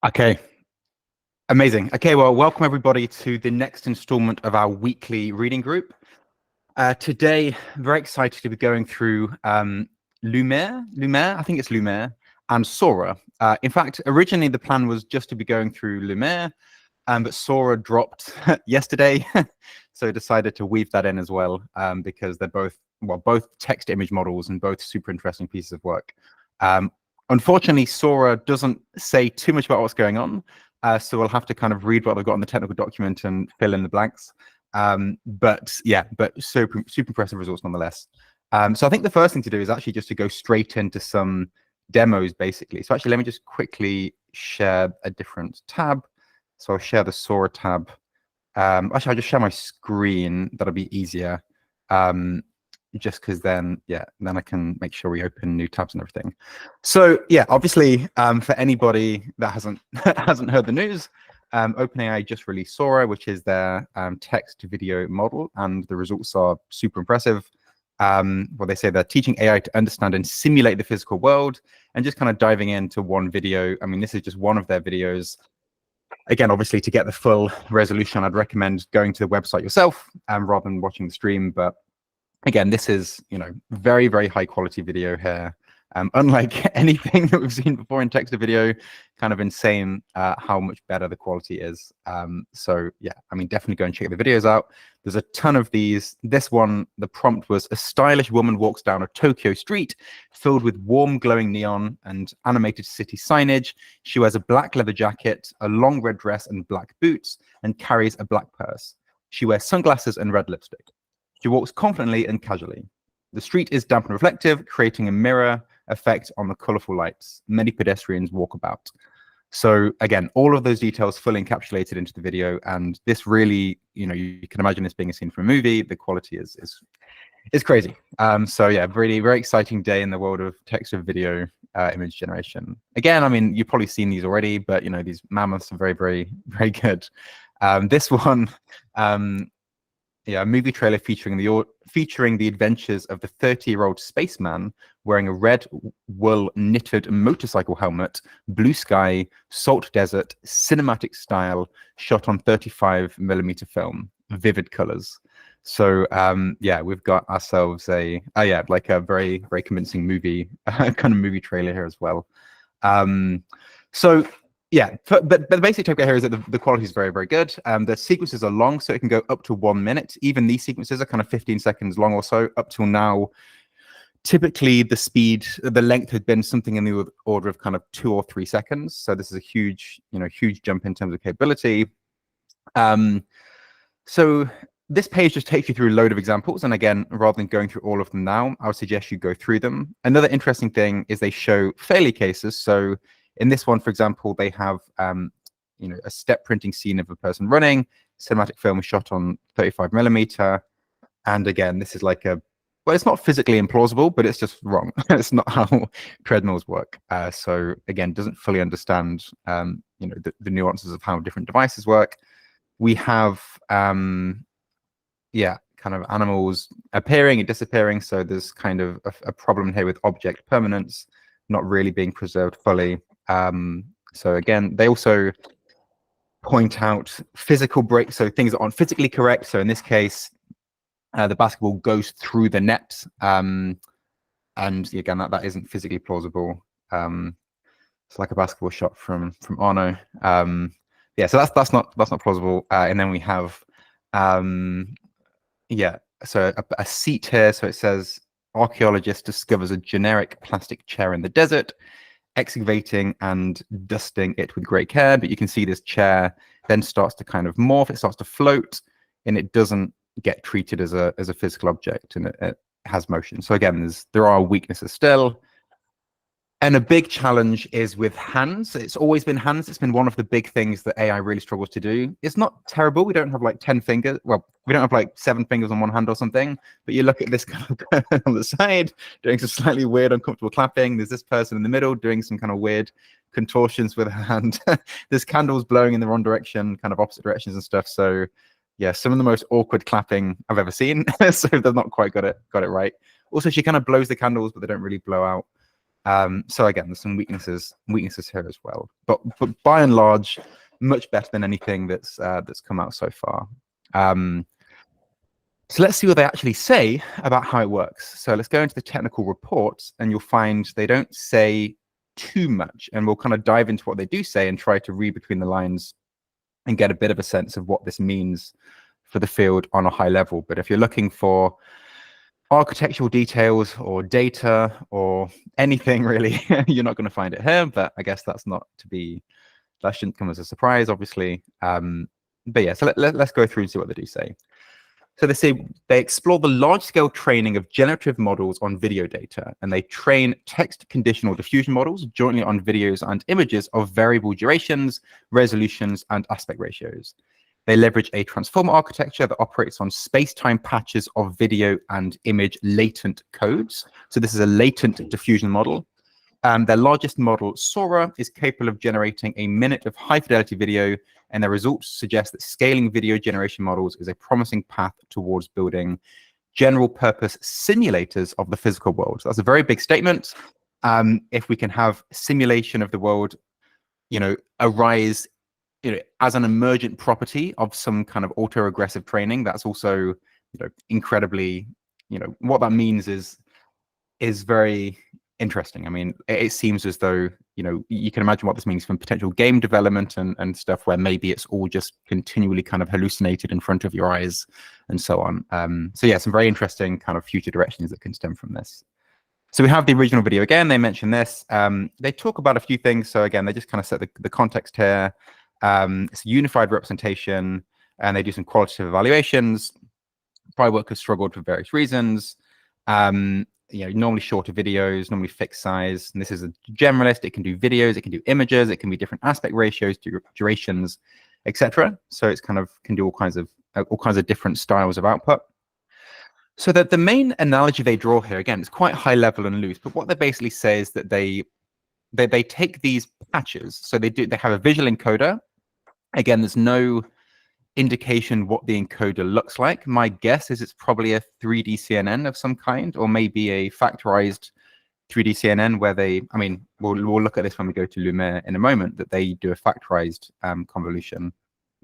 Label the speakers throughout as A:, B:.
A: Okay, amazing. Okay, well, welcome everybody to the next installment of our weekly reading group. Today, very excited to be going through Lumiere, I think it's Lumiere, and SORA. In fact, originally the plan was just to be going through Lumiere, but SORA dropped yesterday, so I decided to weave that in as well, because they're both text-to-image models and both super interesting pieces of work. Unfortunately, SORA doesn't say too much about what's going on, so we'll have to kind of read what they've got in the technical document and fill in the blanks. But super impressive results nonetheless. So I think the first thing to do is actually just to go straight into some demos, basically. So actually, let me just quickly share a different tab. So I'll share the SORA tab. Actually, I'll just share my screen. That'll be easier. Just because then I can make sure we open new tabs and everything. So yeah, obviously, for anybody that hasn't heard the news, OpenAI just released SORA, which is their text to video model, and the results are super impressive. Well, they say they're teaching AI to understand and simulate the physical world, and just kind of diving into one video. I mean, this is just one of their videos. Again, obviously, to get the full resolution, I'd recommend going to the website yourself rather than watching the stream. But again, this is, very, very high quality video here. Unlike anything that we've seen before in text to video, kind of insane how much better the quality is. So yeah, I mean, definitely go and check the videos out. There's a ton of these. This one, the prompt was: a stylish woman walks down a Tokyo street filled with warm glowing neon and animated city signage. She wears a black leather jacket, a long red dress and black boots, and carries a black purse. She wears sunglasses and red lipstick. She walks confidently and casually. The street is damp and reflective, creating a mirror effect on the colorful lights. Many pedestrians walk about. So again, all of those details fully encapsulated into the video, and this really, you can imagine this being a scene from a movie. The quality is crazy. So yeah, really very exciting day in the world of text to video image generation. Again, I mean, you've probably seen these already, but these mammoths are very, very, very good. This one. A movie trailer featuring the adventures of the 30-year-old spaceman wearing a red wool knitted motorcycle helmet, blue sky, salt desert, cinematic style, shot on 35mm film, vivid colors. So we've got ourselves a very, very convincing movie kind of movie trailer here as well. Yeah, but the basic takeaway here is that the quality is very, very good. The sequences are long, so it can go up to 1 minute. Even these sequences are kind of 15 seconds long or so. Up till now, typically the length had been something in the order of kind of 2 or 3 seconds. So this is a huge jump in terms of capability. So this page just takes you through a load of examples. And again, rather than going through all of them now, I would suggest you go through them. Another interesting thing is they show failure cases. So in this one, for example, they have a step printing scene of a person running. Cinematic film is shot on 35mm. And again, this is it's not physically implausible, but it's just wrong. It's not how treadmills work. So again, doesn't fully understand the nuances of how different devices work. We have kind of animals appearing and disappearing. So there's kind of a problem here with object permanence not really being preserved fully. So again, they also point out physical breaks, so things that aren't physically correct. So in this case, the basketball goes through the net, and again, that isn't physically plausible. It's like a basketball shot from Arno. So that's not plausible. And then we have so a seat here. So it says archaeologist discovers a generic plastic chair in the desert, excavating and dusting it with great care. But you can see this chair then starts to kind of morph. It starts to float, and it doesn't get treated as a physical object, and it has motion. So again, there are weaknesses still. And a big challenge is with hands. It's always been hands. It's been one of the big things that AI really struggles to do. It's not terrible. We don't have 10 fingers. Well, we don't have 7 fingers on one hand or something. But you look at this kind of on the side, doing some slightly weird, uncomfortable clapping. There's this person in the middle doing some kind of weird contortions with her hand. There's candles blowing in the wrong direction, kind of opposite directions and stuff. So yeah, some of the most awkward clapping I've ever seen. So they've not quite got it right. Also, she kind of blows the candles, but they don't really blow out. So again, there's some weaknesses here as well. But by and large, much better than anything that's come out so far. So let's see what they actually say about how it works. So let's go into the technical reports, and you'll find they don't say too much. And we'll kind of dive into what they do say and try to read between the lines and get a bit of a sense of what this means for the field on a high level. But if you're looking for architectural details or data or anything really, you're not going to find it here. But I guess that shouldn't come as a surprise, obviously. But yeah, so let's go through and see what they do say. So they say they explore the large-scale training of generative models on video data, and they train text conditional diffusion models jointly on videos and images of variable durations, resolutions, and aspect ratios. They leverage a transformer architecture that operates on space-time patches of video and image latent codes. So this is a latent diffusion model. Their largest model, SORA, is capable of generating a minute of high-fidelity video, and their results suggest that scaling video generation models is a promising path towards building general-purpose simulators of the physical world. So that's a very big statement. If we can have simulation of the world, arise, as an emergent property of some kind of autoregressive training, that's also, incredibly, what that means is very interesting. I mean, it seems as though, you can imagine what this means from potential game development and stuff where maybe it's all just continually kind of hallucinated in front of your eyes and so on. So yeah, some very interesting kind of future directions that can stem from this. So we have the original video again. They mention this. They talk about a few things. So again, they just kind of set the context here. It's a unified representation, and they do some qualitative evaluations. PyWork has struggled for various reasons. Normally shorter videos, normally fixed size. And this is a generalist. It can do videos, it can do images, it can be different aspect ratios, durations, etc. So it's kind of can do all kinds of different styles of output. So that the main analogy they draw here, again, it's quite high level and loose, but what they basically say is that they take these patches. So they have a visual encoder. Again, there's no indication what the encoder looks like. My guess is it's probably a 3D CNN of some kind, or maybe a factorized 3D CNN where we'll look at this when we go to Lumiere in a moment, that they do a factorized convolution,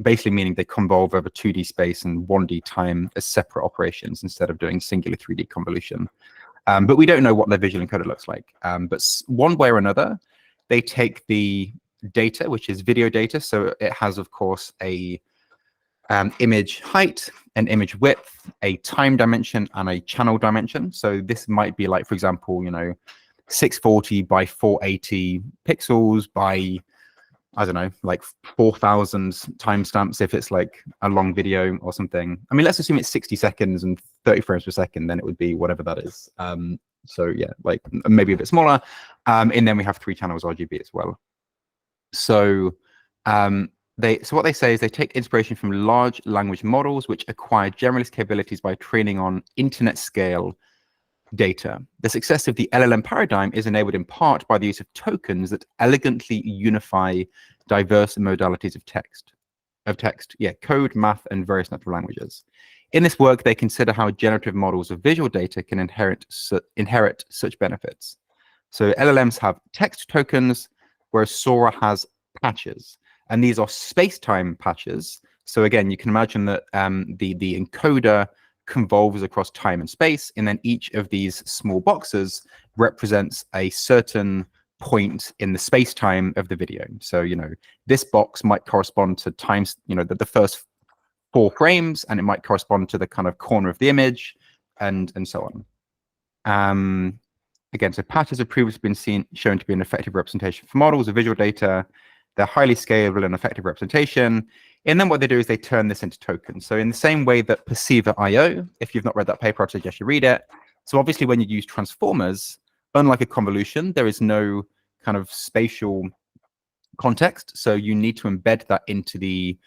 A: basically meaning they convolve over 2D space and 1D time as separate operations instead of doing singular 3D convolution. But we don't know what their visual encoder looks like. But one way or another, they take the data, which is video data. So it has, of course, a image height, an image width, a time dimension, and a channel dimension. So this might be like, for example, 640 by 480 pixels by, I don't know, like 4,000 timestamps if it's like a long video or something. I mean, let's assume it's 60 seconds and 30 frames per second, then it would be whatever that is. So yeah, like maybe a bit smaller. And then we have 3 channels RGB as well. So what they say is they take inspiration from large language models, which acquire generalist capabilities by training on internet scale data. The success of the LLM paradigm is enabled in part by the use of tokens that elegantly unify diverse modalities of text, code, math, and various natural languages. In this work, they consider how generative models of visual data can inherit such benefits. So LLMs have text tokens, whereas SORA has patches. And these are space-time patches. So again, you can imagine that the encoder convolves across time and space, and then each of these small boxes represents a certain point in the space-time of the video. So, this box might correspond to times, the first 4 frames, and it might correspond to the kind of corner of the image, and so on. Again, so patches have previously been shown to be an effective representation for models of visual data. They're highly scalable and effective representation. And then what they do is they turn this into tokens. So in the same way that Perceiver.io, if you've not read that paper, I'd suggest you read it. So obviously when you use transformers, unlike a convolution, there is no kind of spatial context. So you need to embed that into the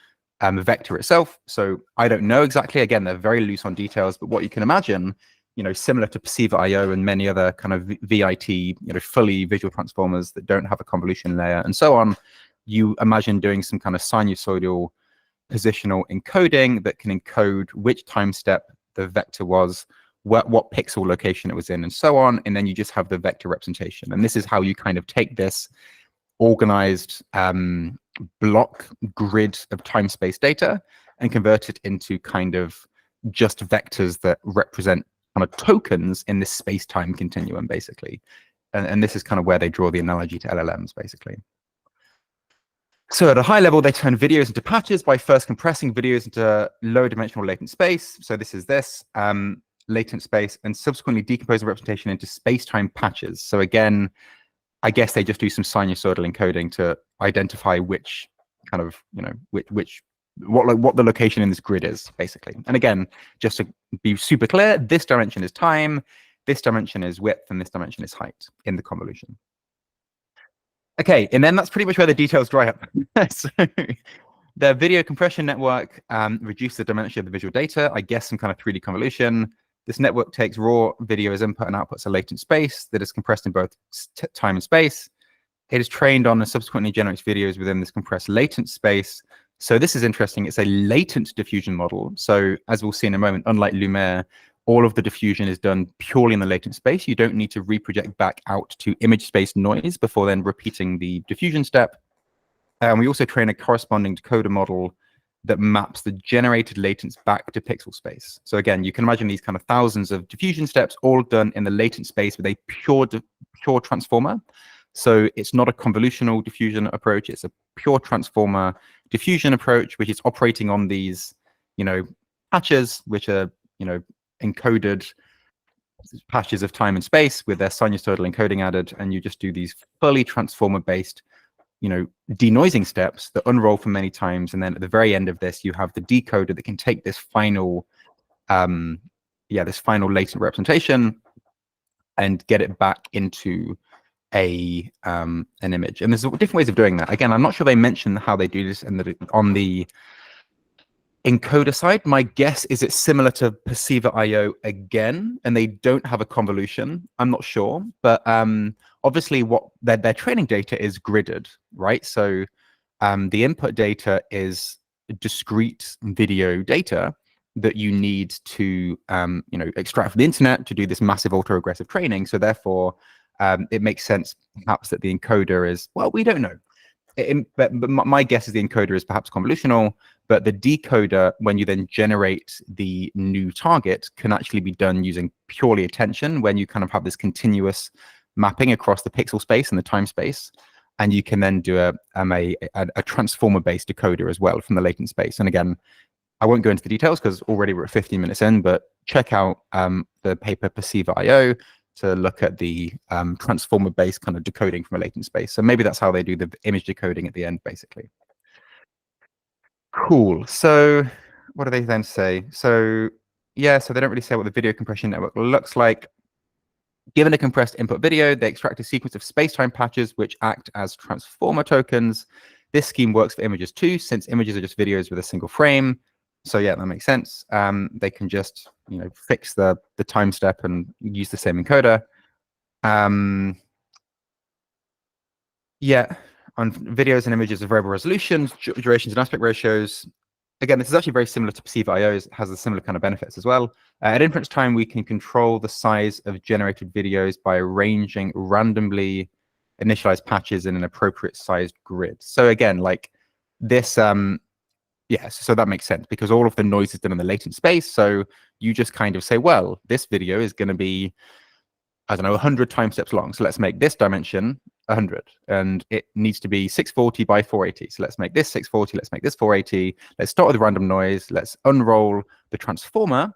A: vector itself. So I don't know exactly. Again, they're very loose on details, but what you can imagine, similar to Perceiver.io and many other kind of VIT, fully visual transformers that don't have a convolution layer and so on, you imagine doing some kind of sinusoidal positional encoding that can encode which time step the vector was what pixel location it was in, and so on. And then you just have the vector representation. And this is how you kind of take this organized block grid of time-space data and convert it into kind of just vectors that represent kind of tokens in this space-time continuum, basically. And this is kind of where they draw the analogy to LLMs, basically. So at a high level, they turn videos into patches by first compressing videos into lower dimensional latent space. So this is this latent space, and subsequently decompose the representation into space-time patches. So again, I guess they just do some sinusoidal encoding to identify which kind of, what the location in this grid is, basically. And again, just to be super clear, this dimension is time, this dimension is width, and this dimension is height in the convolution. Okay, and then that's pretty much where the details dry up. So the video compression network reduces the dimension of the visual data, I guess some kind of 3D convolution. This network takes raw video as input and outputs a latent space that is compressed in both time and space. It is trained on and subsequently generates videos within this compressed latent space. So this is interesting. It's a latent diffusion model. So as we'll see in a moment, unlike Lumiere, all of the diffusion is done purely in the latent space. You don't need to reproject back out to image space noise before then repeating the diffusion step. We also train a corresponding decoder model that maps the generated latents back to pixel space. So again, you can imagine these kind of thousands of diffusion steps all done in the latent space with a pure transformer. So it's not a convolutional diffusion approach. It's a pure transformer diffusion approach, which is operating on these, patches, which are, encoded patches of time and space with their sinusoidal encoding added, and you just do these fully transformer-based, denoising steps that unroll for many times, and then at the very end of this, you have the decoder that can take this final, this final latent representation and get it back into an image. And there's different ways of doing that. Again, I'm not sure they mention how they do this on the encoder side. My guess is it's similar to Perceiver IO again, and they don't have a convolution. I'm not sure, but obviously what their training data is gridded, right? So the input data is discrete video data that you need to extract from the internet to do this massive autoregressive training. So therefore, it makes sense perhaps that the encoder is, well, we don't know. But my guess is the encoder is perhaps convolutional, but the decoder, when you then generate the new target, can actually be done using purely attention, when you kind of have this continuous mapping across the pixel space and the time space. And you can then do a transformer-based decoder as well from the latent space. And again, I won't go into the details because already we're at 15 minutes in, but check out the paper Perceiver IO to look at the transformer-based kind of decoding from a latent space. So maybe that's how they do the image decoding at the end, basically. Cool. So what do they then say? So yeah, so they don't really say what the video compression network looks like. Given a compressed input video, they extract a sequence of space-time patches which act as transformer tokens. This scheme works for images too, since images are just videos with a single frame. So yeah, that makes sense. They can just fix the time step and use the same encoder. Yeah, on videos and images of variable resolutions, durations, and aspect ratios. Again, this is actually very similar to Perceiver IO. It has a similar kind of benefits as well. At inference time, we can control the size of generated videos by arranging randomly initialized patches in an appropriate sized grid. So again, like this, yes, so that makes sense because all of the noise is done in the latent space. So you just kind of say, well, this video is going to be, I don't know, 100 time steps long. So let's make this dimension 100, and it needs to be 640 by 480. So let's make this 640. Let's make this 480. Let's start with random noise. Let's unroll the transformer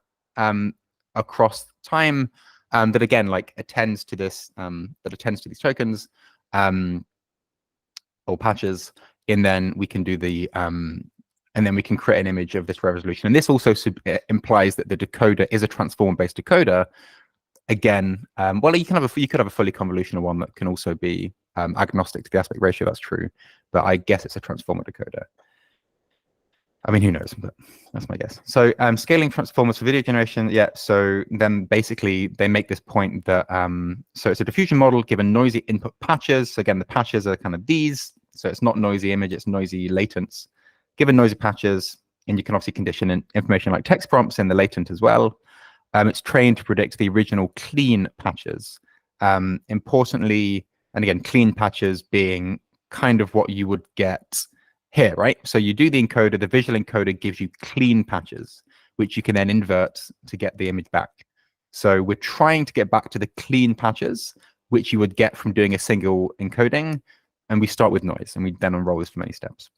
A: across time that again like attends to this these tokens or patches, and then we can do the and then we can create an image of this resolution. And this also implies that the decoder is a transformer-based decoder. Again, well, you could have a fully convolutional one that can also be agnostic to the aspect ratio. That's true, but I guess it's a transformer decoder. I mean, who knows? But that's my guess. So scaling transformers for video generation. Yeah. So then basically they make this point that so it's a diffusion model given noisy input patches. So again, the patches are kind of these. So it's not noisy image, it's noisy latents. Given noisy patches, and you can obviously condition information like text prompts in the latent as well. It's trained to predict the original clean patches. Importantly, and again, clean patches being kind of what you would get here, right? So you do the encoder, the visual encoder gives you clean patches, which you can then invert to get the image back. So we're trying to get back to the clean patches, which you would get from doing a single encoding. And we start with noise, and we then unroll this for many steps.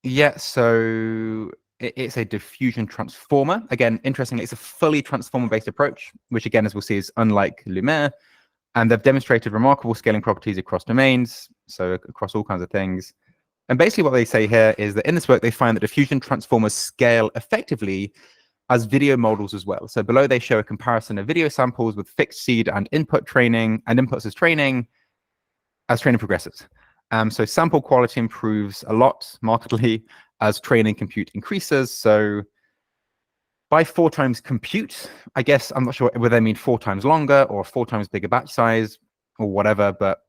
A: Yeah, so it's a diffusion transformer. Again, interestingly, it's a fully transformer-based approach, which again, as we'll see, is unlike Lumiere. And they've demonstrated remarkable scaling properties across domains, so across all kinds of things. And basically what they say here is that in this work, they find that diffusion transformers scale effectively as video models as well. So below they show a comparison of video samples with fixed seed and input training and inputs as training progresses. So sample quality improves a lot markedly as training compute increases. So by 4 times compute, I guess I'm not sure whether they mean 4 times longer or 4 times bigger batch size or whatever, but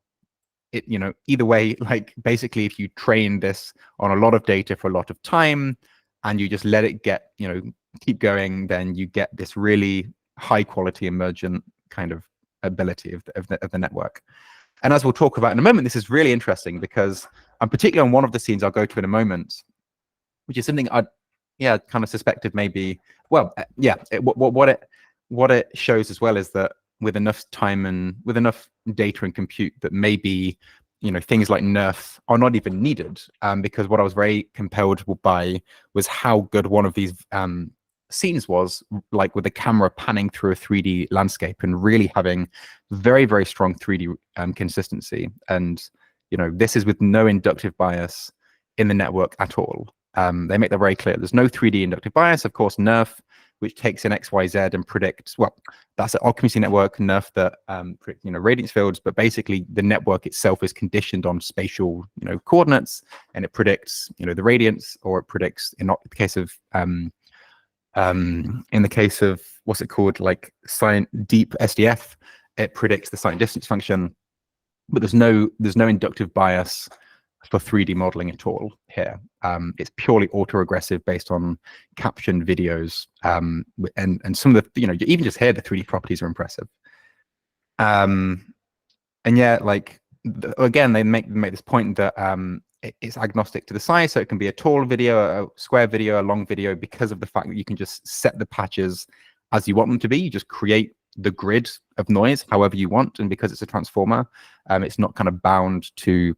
A: it, you know, either way, like basically if you train this on a lot of data for a lot of time and you just let it get, you know, keep going, then you get this really high quality emergent kind of ability of the network. And as we'll talk about in a moment, this is really interesting because I'm particularly on one of the scenes I'll go to in a moment, which is something I, yeah, kind of suspected maybe. Well, yeah, what it shows as well is that with enough time and with enough data and compute, that maybe, you know, things like nerf are not even needed. Because what I was very compelled by was how good one of these scenes was, like with the camera panning through a 3D landscape and really having very, very strong 3D consistency. And, you know, this is with no inductive bias in the network at all. They make that very clear. There's no 3D inductive bias. Of course, nerf, which takes in X, Y, Z and predicts, well, that's an occupancy network, nerf that predicts, you know, radiance fields, but basically the network itself is conditioned on spatial, you know, coordinates, and it predicts, you know, the radiance, or it predicts in the case of what's it called, like deep SDF, it predicts the sight distance function, but there's no inductive bias for 3D modeling at all here. It's purely autoregressive based on captioned videos, and some of the, you know, you even just hear the 3D properties are impressive. And yeah, like again, they make this point that it's agnostic to the size, so it can be a tall video, a square video, a long video, because of the fact that you can just set the patches as you want them to be. You just create the grid of noise however you want, and because it's a transformer, it's not kind of bound to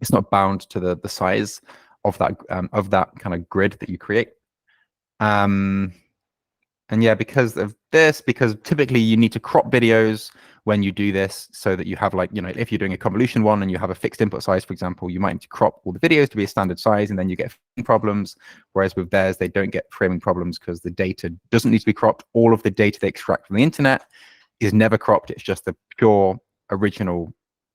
A: the size of that kind of grid that you create. And yeah, because of this, because typically you need to crop videos when you do this, so that you have, like, you know, if you're doing a convolution one and you have a fixed input size, for example, you might need to crop all the videos to be a standard size, and then you get framing problems. Whereas with theirs, they don't get framing problems because the data doesn't need to be cropped. All of the data they extract from the internet is never cropped. It's just the pure original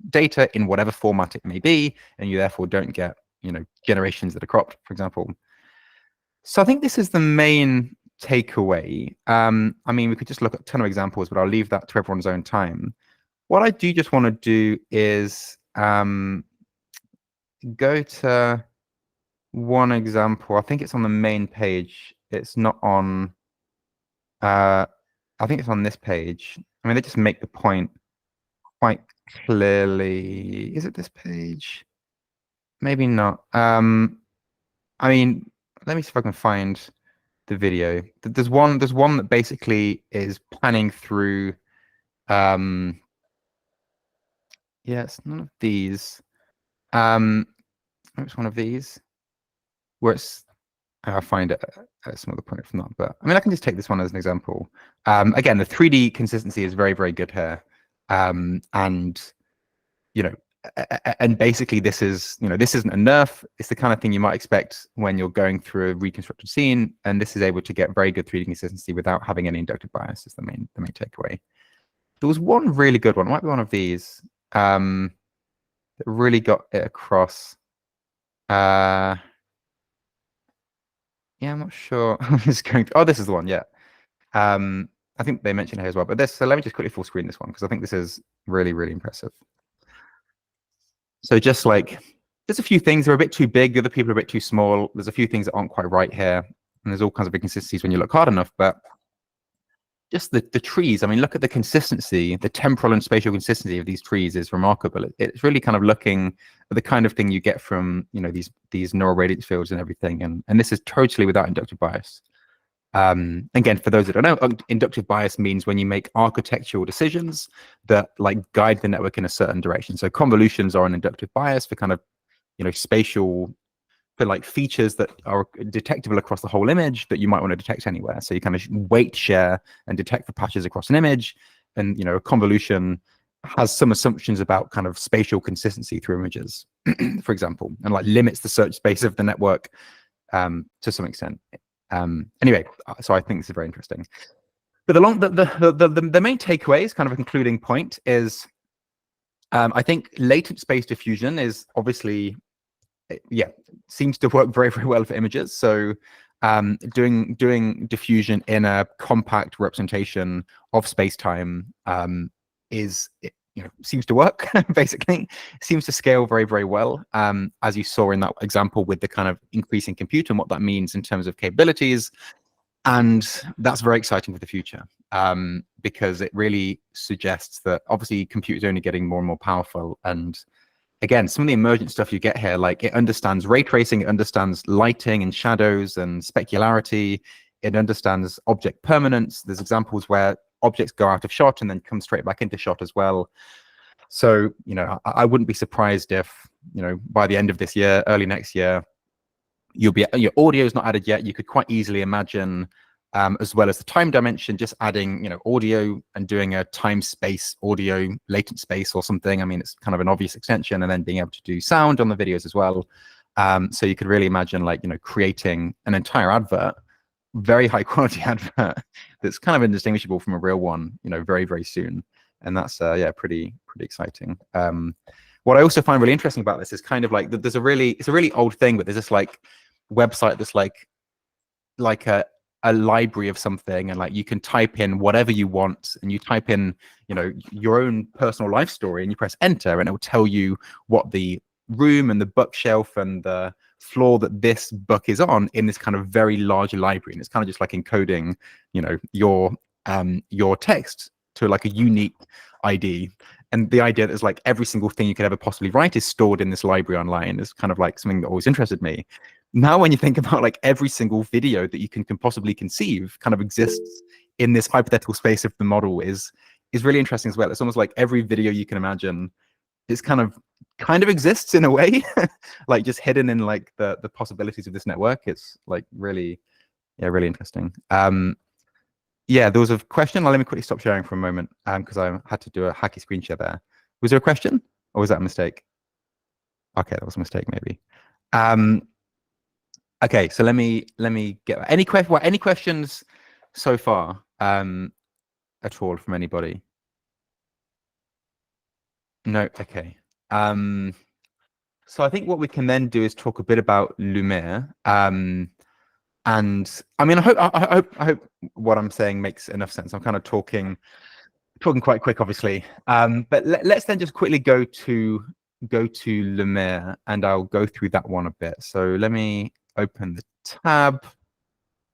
A: data in whatever format it may be, and you therefore don't get, you know, generations that are cropped, for example. So I think this is the main takeaway. I mean, we could just look at a ton of examples, but I'll leave that to everyone's own time. What I do just want to do is go to one example. I think it's on the main page. It's not on, I think it's on this page. I mean, they just make the point quite clearly. Is it this page? Maybe not. I mean, let me see if I can find the video. There's one that basically is panning through. Yeah, it's none of these. It's one of these where it's. I'll find it at some other point if not. But I mean, I can just take this one as an example. Again, the 3D consistency is very, very good here, and you know. And basically, this is, you know, this isn't a nerf. It's the kind of thing you might expect when you're going through a reconstructed scene, and this is able to get very good 3D consistency without having any inductive bias. Is the main takeaway. There was one really good one. It might be one of these that really got it across. Yeah, I'm not sure. I'm just going to, oh, this is the one. Yeah. I think they mentioned it here as well. But this, so let me just quickly full screen this one, because I think this is really, really impressive. So just like there's a few things that are a bit too big, the other people are a bit too small. There's a few things that aren't quite right here, and there's all kinds of inconsistencies when you look hard enough. But just the trees, I mean, look at the consistency, the temporal and spatial consistency of these trees is remarkable. It's really kind of looking at the kind of thing you get from, you know, these neural radiance fields and everything, and this is totally without inductive bias. Again, for those that don't know, inductive bias means when you make architectural decisions that like guide the network in a certain direction. So convolutions are an inductive bias for kind of, you know, spatial, for like features that are detectable across the whole image that you might want to detect anywhere. So you kind of weight share and detect for patches across an image. And, you know, a convolution has some assumptions about kind of spatial consistency through images, for example, and like limits the search space of the network to some extent. Anyway, so I think this is very interesting. But the main takeaway is kind of a concluding point is I think latent space diffusion is obviously, yeah, seems to work very, very well for images. So doing diffusion in a compact representation of space-time is, you know, seems to work, basically. Seems to scale very, very well, as you saw in that example with the kind of increasing compute and what that means in terms of capabilities. And that's very exciting for the future, because it really suggests that obviously compute is only getting more and more powerful. And again, some of the emergent stuff you get here, like it understands ray tracing, it understands lighting and shadows and specularity, it understands object permanence. There's examples where objects go out of shot and then come straight back into shot as well. So, you know, I wouldn't be surprised if, you know, by the end of this year, early next year, your audio is not added yet. You could quite easily imagine, as well as the time dimension, just adding, you know, audio and doing a time space audio latent space or something. I mean, it's kind of an obvious extension, and then being able to do sound on the videos as well. So you could really imagine, like, you know, creating an entire advert, very high quality advert that's kind of indistinguishable from a real one, you know, very, very soon. And that's yeah, pretty exciting. What I also find really interesting about this is kind of like it's a really old thing, but there's this like website that's like a library of something, and like you can type in whatever you want, and you type in, you know, your own personal life story, and you press enter, and it will tell you what the room and the bookshelf and the floor that this book is on in this kind of very large library. And it's kind of just like encoding, you know, your text to like a unique ID. And the idea that is like every single thing you could ever possibly write is stored in this library online is kind of like something that always interested me. Now, when you think about like every single video that you can possibly conceive kind of exists in this hypothetical space of the model is really interesting as well. It's almost like every video you can imagine is kind of exists in a way, like just hidden in like the possibilities of this network. It's like really, yeah, really interesting. Yeah, there was a question. Let me quickly stop sharing for a moment because I had to do a hacky screen share there. Was there a question or was that a mistake? Okay, that was a mistake maybe. Okay, so let me get any questions so far at all from anybody? No. Okay. So I think what we can then do is talk a bit about Lumiere. And I mean, I hope what I'm saying makes enough sense. I'm kind of talking quite quick, obviously. But let's then just quickly go to Lumiere, and I'll go through that one a bit. So let me open the tab.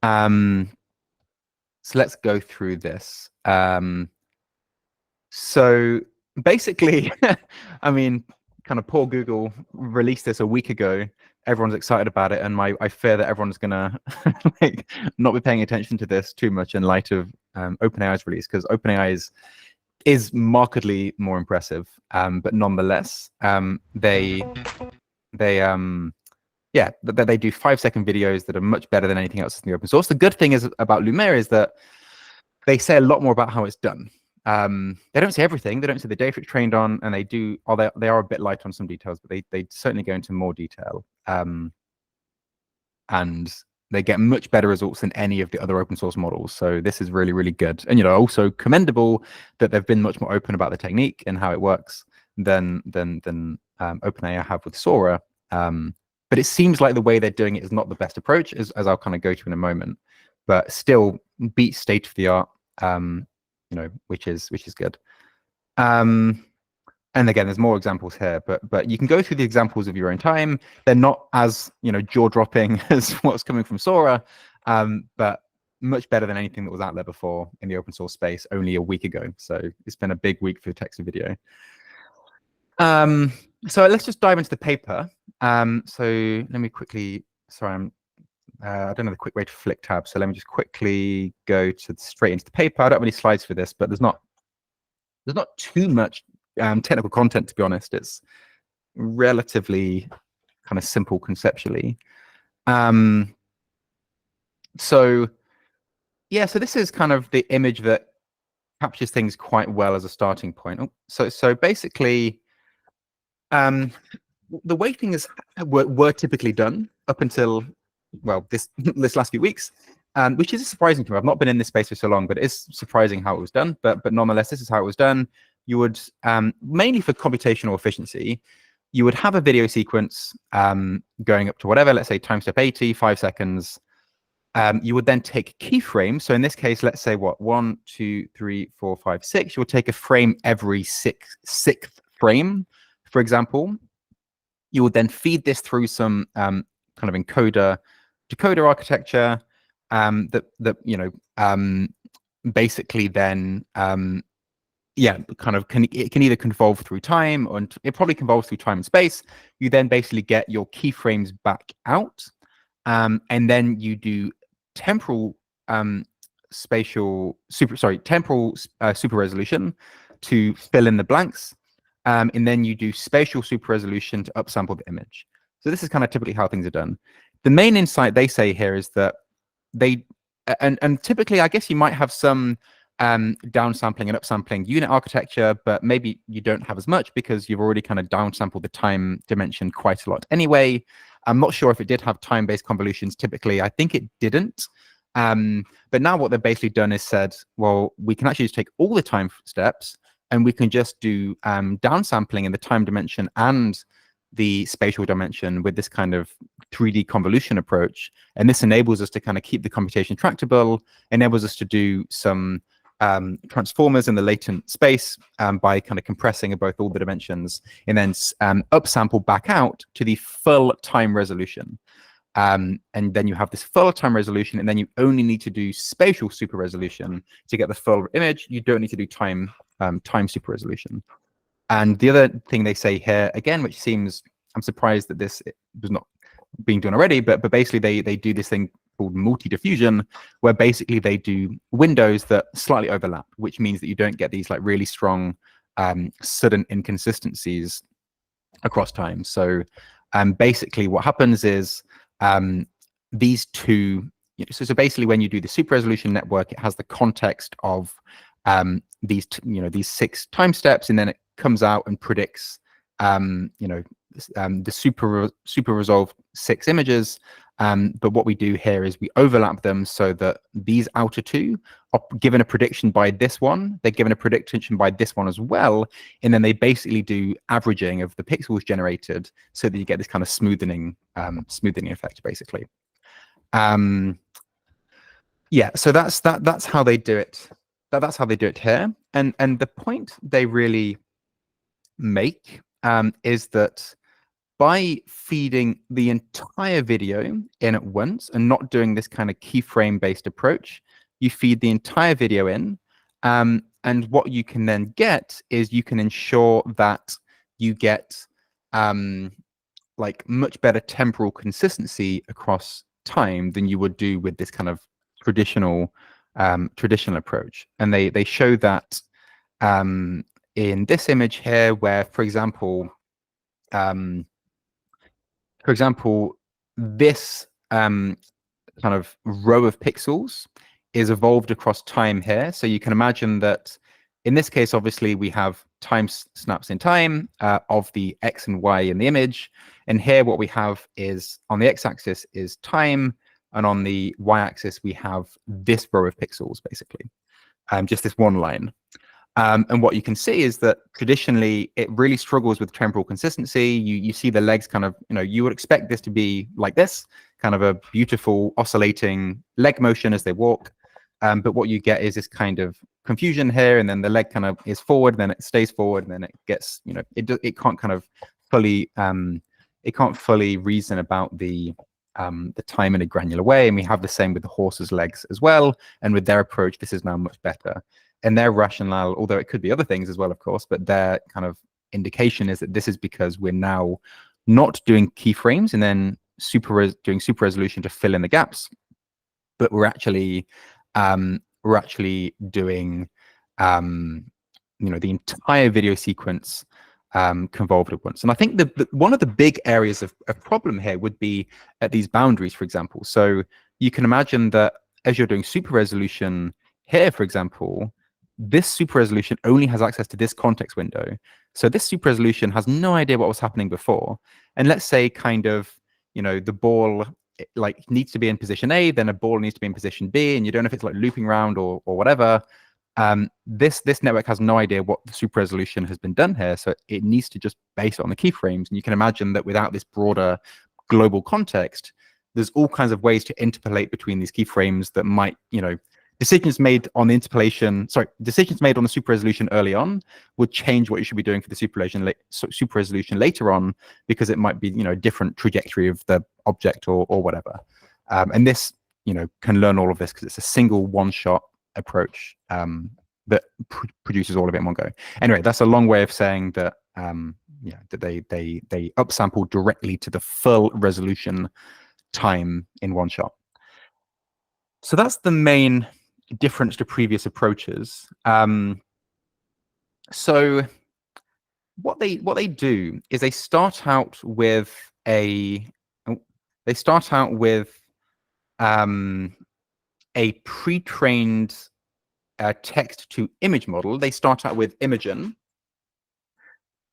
A: So let's go through this. So basically, I mean, kind of poor Google released this a week ago. Everyone's excited about it, and I fear that everyone's gonna like not be paying attention to this too much in light of OpenAI's release, because OpenAI is markedly more impressive, but nonetheless, they yeah, they do 5-second videos that are much better than anything else in the open source. The good thing is about Lumiere is that they say a lot more about how it's done. They don't say everything. They don't say the data it's trained on, and they are a bit light on some details, but they certainly go into more detail. And they get much better results than any of the other open source models. So this is really, really good. And, you know, also commendable that they've been much more open about the technique and how it works than OpenAI have with SORA. But it seems like the way they're doing it is not the best approach, as I'll kind of go to in a moment, but still beats state of the art, you know, which is good. And again, there's more examples here, but you can go through the examples of your own time. They're not as jaw-dropping as what's coming from Sora, but much better than anything that was out there before in the open source space only a week ago. So it's been a big week for text and video. So let's just dive into the paper. So let me quickly, sorry, I don't know the quick way to flick tab. So let me just quickly go straight into the paper. I don't have any slides for this, but there's not too much technical content, to be honest. It's relatively kind of simple conceptually. So yeah, so this is kind of the image that captures things quite well as a starting point. So basically, the way things were typically done up until, well, this last few weeks, which is surprising to me. I've not been in this space for so long, but it is surprising how it was done. But nonetheless, this is how it was done. You would, mainly for computational efficiency, you would have a video sequence going up to whatever, let's say time step 80, 5 seconds. You would then take keyframes. So in this case, let's say what, 1, 2, 3, 4, 5, 6. You'll take a frame every sixth frame, for example. You would then feed this through some kind of encoder decoder architecture that basically then it can either convolve through time, or it probably convolves through time and space. You then basically get your keyframes back out, and then you do temporal super resolution to fill in the blanks, and then you do spatial super resolution to upsample the image. So this is kind of typically how things are done. The main insight they say here is that and typically, I guess you might have some downsampling and upsampling unit architecture, but maybe you don't have as much because you've already kind of downsampled the time dimension quite a lot anyway. I'm not sure if it did have time-based convolutions typically. I think it didn't. But now what they've basically done is said, well, we can actually just take all the time steps and we can just do downsampling in the time dimension and the spatial dimension with this kind of 3D convolution approach. And this enables us to kind of keep the computation tractable, enables us to do some transformers in the latent space by kind of compressing both all the dimensions, and then upsample back out to the full time resolution. And then you have this full time resolution, and then you only need to do spatial super resolution to get the full image. You don't need to do time super resolution. And the other thing they say here, again, which seems, I'm surprised that this was not being done already, but basically they do this thing called multi-diffusion, where basically they do windows that slightly overlap, which means that you don't get these like really strong sudden inconsistencies across time. So basically what happens is these two, so basically when you do the super resolution network, it has the context of these 6 time steps, and then it comes out and predicts the super resolved 6 images. But what we do here is we overlap them so that these outer 2 are given a prediction by this one. They're given a prediction by this one as well. And then they basically do averaging of the pixels generated so that you get this kind of smoothing effect, basically. Yeah, so that's how they do it. That's how they do it here. And the point they really make is that by feeding the entire video in at once and not doing this kind of keyframe based approach, you feed the entire video in, and what you can then get is you can ensure that you get like much better temporal consistency across time than you would do with this kind of traditional approach. And they show that in this image here, where, for example, this kind of row of pixels is evolved across time here. So you can imagine that in this case, obviously, we have time snaps in time of the X and Y in the image. And here what we have is, on the X-axis is time, and on the Y-axis, we have this row of pixels, basically, just this one line. And what you can see is that traditionally it really struggles with temporal consistency. You see the legs kind of, you would expect this to be like this, kind of a beautiful oscillating leg motion as they walk. But what you get is this kind of confusion here, and then the leg kind of is forward, and then it stays forward, and then it gets, it can't kind of fully, it can't fully reason about the time in a granular way. And we have the same with the horse's legs as well. And with their approach, this is now much better. And their rationale, although it could be other things as well, of course, but their kind of indication is that this is because we're now not doing keyframes and then doing super resolution to fill in the gaps, but we're actually doing the entire video sequence convolved at once. And I think one of the big areas of problem here would be at these boundaries, for example. So you can imagine that as you're doing super resolution here, for example, this super resolution only has access to this context window. So this super resolution has no idea what was happening before. And let's say kind of, the ball needs to be in position A, then a ball needs to be in position B, and you don't know if it's like looping around or whatever. This network has no idea what the super resolution has been done here, so it needs to just base it on the keyframes. And you can imagine that without this broader global context, there's all kinds of ways to interpolate between these keyframes that might, decisions made on the super resolution early on would change what you should be doing for the super resolution later on, because it might be, a different trajectory of the object or whatever. And this, can learn all of this because it's a single one-shot approach that produces all of it in one go. Anyway, that's a long way of saying that that they upsample directly to the full resolution time in one shot. So that's the main difference to previous approaches. So what they do is they start out with a pre-trained text to image model. They start out with Imogen,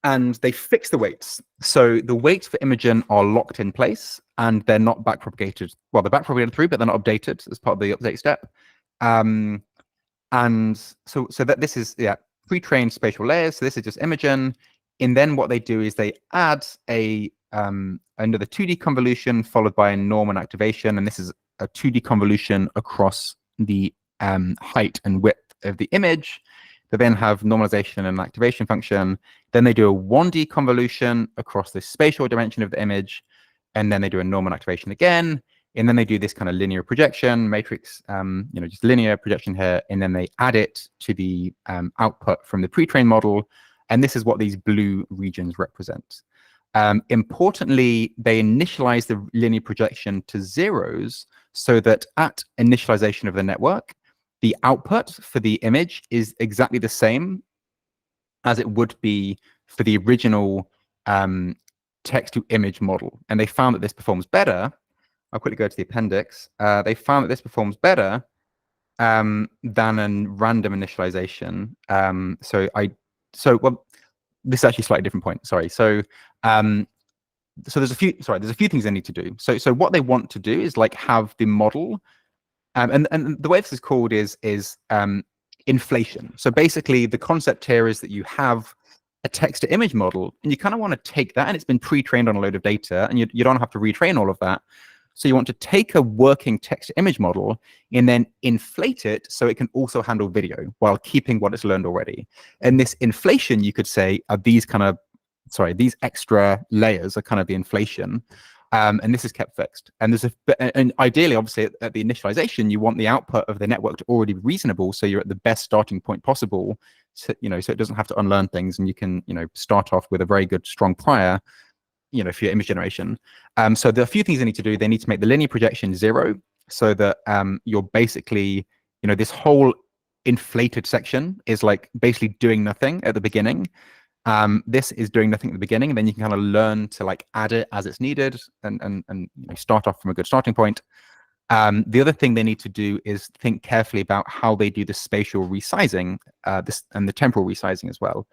A: and they fix the weights. So the weights for Imogen are locked in place, and they're not backpropagated. Well, they're backpropagated through, but they're not updated as part of the update step. And so that this is pre-trained spatial layers. So this is just Imogen. And then what they do is they add another 2D convolution followed by a norm and activation. And this is a 2D convolution across the height and width of the image. They then have normalization and activation function. Then they do a 1D convolution across the spatial dimension of the image. And then they do a norm and activation again. And then they do this kind of linear projection matrix, just linear projection here. And then they add it to the output from the pre-trained model. And this is what these blue regions represent. Importantly, they initialize the linear projection to zeros so that at initialization of the network, the output for the image is exactly the same as it would be for the original text-to-image model. And they found that this performs better. I'll quickly go to the appendix. They found that this performs better than a random initialization. Well, this is actually a slightly different point. Sorry. So there's a few things they need to do. So what they want to do is have the model, and the way this is called is inflation. So basically, the concept here is that you have a text-to-image model, and you kind of want to take that, and it's been pre-trained on a load of data, and you don't have to retrain all of that. So you want to take a working text-to-image model and then inflate it so it can also handle video while keeping what it's learned already. And this inflation, you could say, are these these extra layers are kind of the inflation. And this is kept fixed. And and ideally, obviously, at the initialization, you want the output of the network to already be reasonable, so you're at the best starting point possible, so it doesn't have to unlearn things, and you can start off with a very good, strong prior, for your image generation. So there are a few things they need to do. They need to make the linear projection 0, so that you're basically, this whole inflated section is basically doing nothing at the beginning. This is doing nothing at the beginning, and then you can kind of learn to add it as it's needed and start off from a good starting point. The other thing they need to do is think carefully about how they do the spatial resizing, and the temporal resizing as well.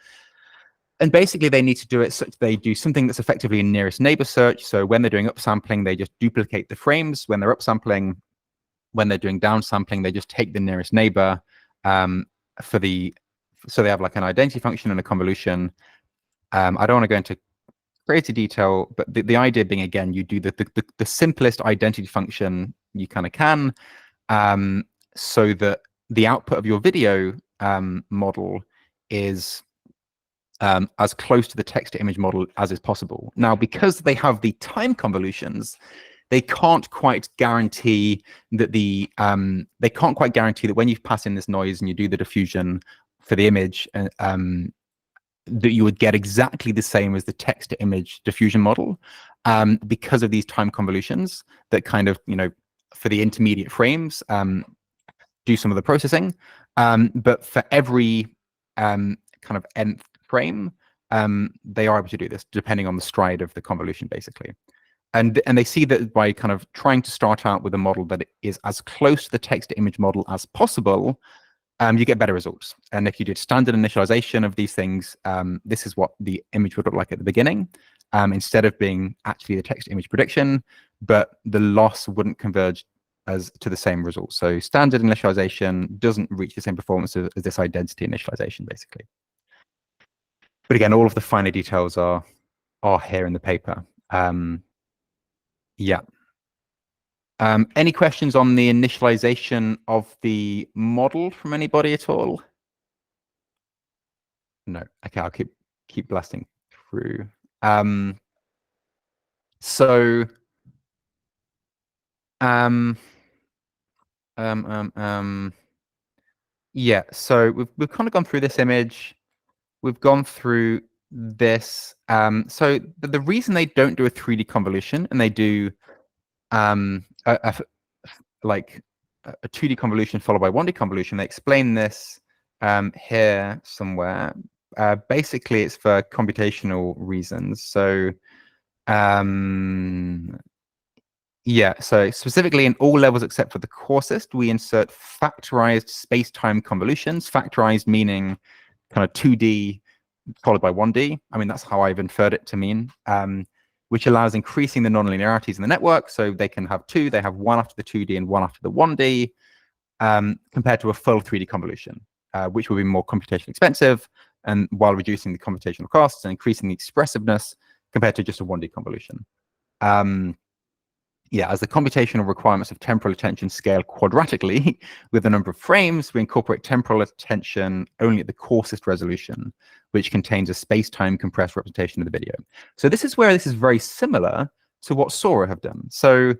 A: And basically, they need to do it such they do something that's effectively a nearest neighbor search. So when they're doing upsampling, they just duplicate the frames. When they're upsampling, when they're doing downsampling, they just take the nearest neighbor so they have an identity function and a convolution. I don't want to go into crazy detail, but the idea being, again, you do the simplest identity function you kind of can. so that the output of your video model is as close to the text to image model as is possible. Now, because they have the time convolutions, they can't quite guarantee that when you pass in this noise and you do the diffusion for the image, that you would get exactly the same as the text to image diffusion model, because of these time convolutions that kind of, for the intermediate frames, do some of the processing. But for every kind of nth frame, they are able to do this depending on the stride of the convolution, basically. And they see that by kind of trying to start out with a model that is as close to the text to image model as possible, you get better results. And if you did standard initialization of these things, this is what the image would look like at the beginning, instead of being actually the text image prediction, but the loss wouldn't converge as to the same result. So standard initialization doesn't reach the same performance as this identity initialization, basically. But again, all of the finer details are here in the paper. Yeah. Any questions on the initialization of the model from anybody at all? No. Okay, I'll keep blasting through. Yeah, so we've kind of gone through this image. We've gone through this. So the reason they don't do a 3D convolution and they do like a 2D convolution followed by 1D convolution, they explain this here somewhere. Basically, it's for computational reasons. So yeah, so specifically in all levels except for the coarsest, we insert factorized space-time convolutions. Factorized meaning kind of 2D followed by 1D. I mean, that's how I've inferred it to mean, which allows increasing the nonlinearities in the network. So they can have two, they have one after the 2D and one after the 1D, compared to a full 3D convolution, which will be more computationally expensive, and while reducing the computational costs and increasing the expressiveness compared to just a 1D convolution. Yeah, as the computational requirements of temporal attention scale quadratically with the number of frames, we incorporate temporal attention only at the coarsest resolution, which contains a space-time compressed representation of the video. So this is where this is very similar to what SORA have done. So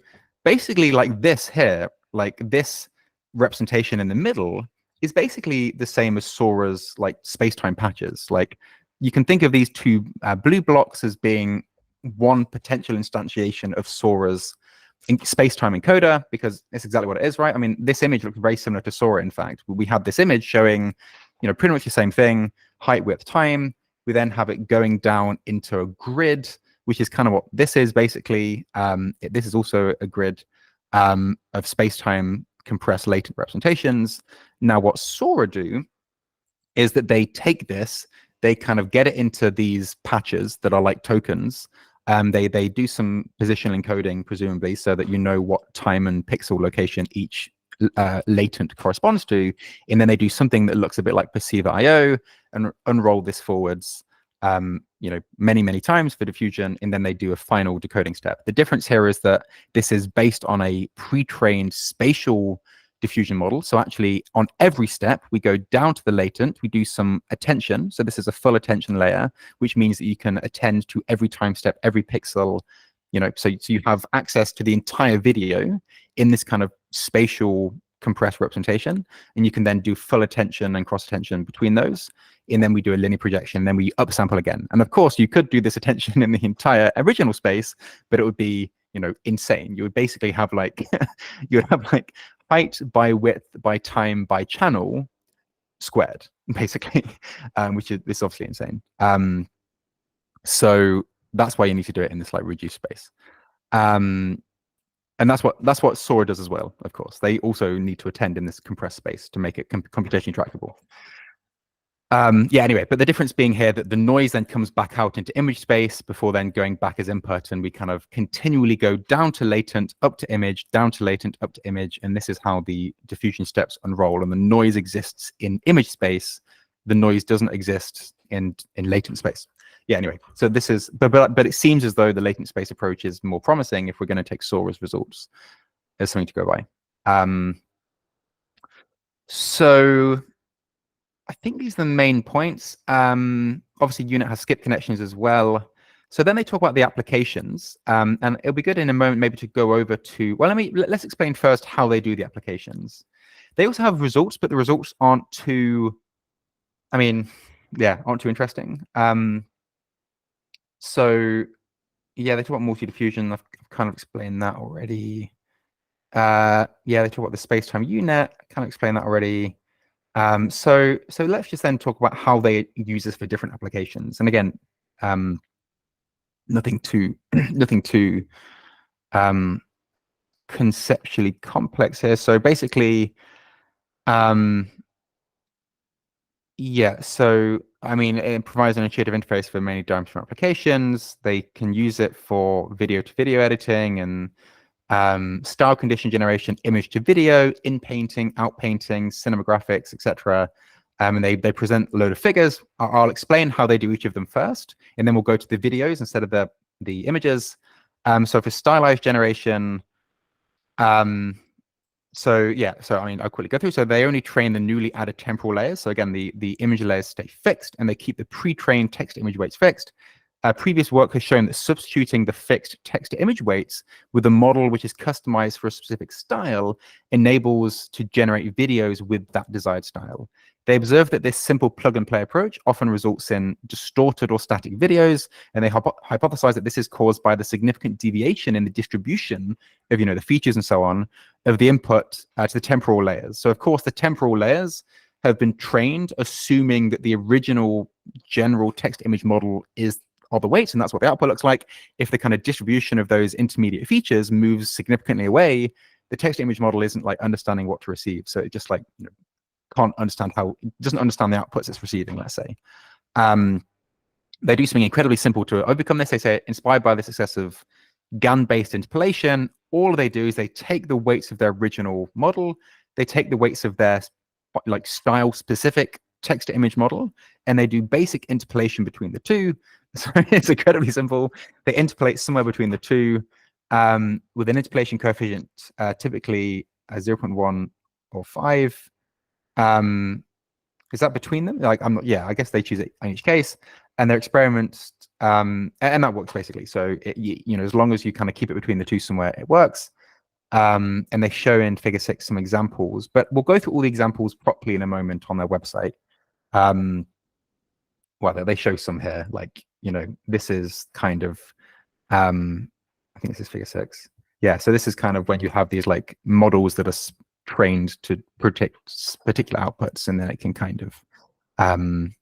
A: basically, like this here, like this representation in the middle is basically the same as SORA's like space-time patches. Like you can think of these two blue blocks as being one potential instantiation of SORA's space-time encoder, because it's exactly what it is, right? I mean, this image looks very similar to SORA, in fact. We have this image showing, pretty much the same thing, height, width, time. We then have it going down into a grid, which is kind of what this is, basically. This is also a grid of space-time compressed latent representations. Now, what SORA do is that they take this, they kind of get it into these patches that are like tokens. They do some positional encoding, presumably, so that you know what time and pixel location each latent corresponds to, and then they do something that looks a bit like perceiver IO and unroll this forwards, many times for diffusion, and then they do a final decoding step. The difference here is that this is based on a pre-trained spatial diffusion model. So actually, on every step, we go down to the latent, we do some attention. So this is a full attention layer, which means that you can attend to every time step, every pixel, so you have access to the entire video in this kind of spatial compressed representation, and you can then do full attention and cross attention between those, and then we do a linear projection, and then we upsample again. And of course, you could do this attention in the entire original space, but it would be, insane. You would basically have like, you would have like height by width by time by channel squared, basically, which is obviously insane. So that's why you need to do it in this like reduced space. And that's what SORA does as well, of course. They also need to attend in this compressed space to make it computationally tractable. Yeah, anyway, but the difference being here that the noise then comes back out into image space before then going back as input, and we kind of continually go down to latent, up to image, down to latent, up to image, and this is how the diffusion steps unroll, and the noise exists in image space. The noise doesn't exist in latent space. Yeah, anyway, so this is, but it seems as though the latent space approach is more promising if we're going to take SORA's results as something to go by. So I think these are the main points. Obviously, unit has skip connections as well. So then they talk about the applications, and it'll be good in a moment maybe to go over to, well, let's explain first how they do the applications. They also have results, but the results aren't too, aren't too interesting. So yeah, they talk about multi-diffusion. I've kind of explained that already. Yeah, they talk about the space-time unit. Kind of explained that already. So let's just then talk about how they use this for different applications. And again, nothing too nothing too conceptually complex here. So basically, yeah. So it provides an intuitive interface for many dimensional applications. They can use it for video-to-video editing and style condition generation, image to video, in painting, out painting, cinematographics, etc. And they present a load of figures. I'll explain how they do each of them first, and then we'll go to the videos instead of the images. So for stylized generation, I'll quickly go through. So they only train the newly added temporal layers. So again, the image layers stay fixed, and they keep the pre-trained text image weights fixed. Previous work has shown that substituting the fixed text-to-image weights with a model which is customized for a specific style enables to generate videos with that desired style. They observe that this simple plug-and-play approach often results in distorted or static videos, and they hypothesize that this is caused by the significant deviation in the distribution of, the features and so on of the input to the temporal layers. So, of course, the temporal layers have been trained assuming that the original general text-image model are the weights, and that's what the output looks like. If the kind of distribution of those intermediate features moves significantly away, the text image model isn't like understanding what to receive. So it just can't understand it doesn't understand the outputs it's receiving, let's say. They do something incredibly simple to overcome this. They say, inspired by the success of GAN-based interpolation, all they do is they take the weights of their original model, they take the weights of their style-specific text-to-image model, and they do basic interpolation between the two. So it's incredibly simple. They interpolate somewhere between the two with an interpolation coefficient, typically 0.1 or 5. Is that between them? I guess they choose it in each case. And their experiments, and that works basically. So, as long as you kind of keep it between the two somewhere, it works. And they show in Figure 6 some examples, but we'll go through all the examples properly in a moment on their website. They show some here, this is kind of, I think this is Figure 6. Yeah, so this is kind of when you have these models that are trained to predict particular outputs, and then it can kind of, kind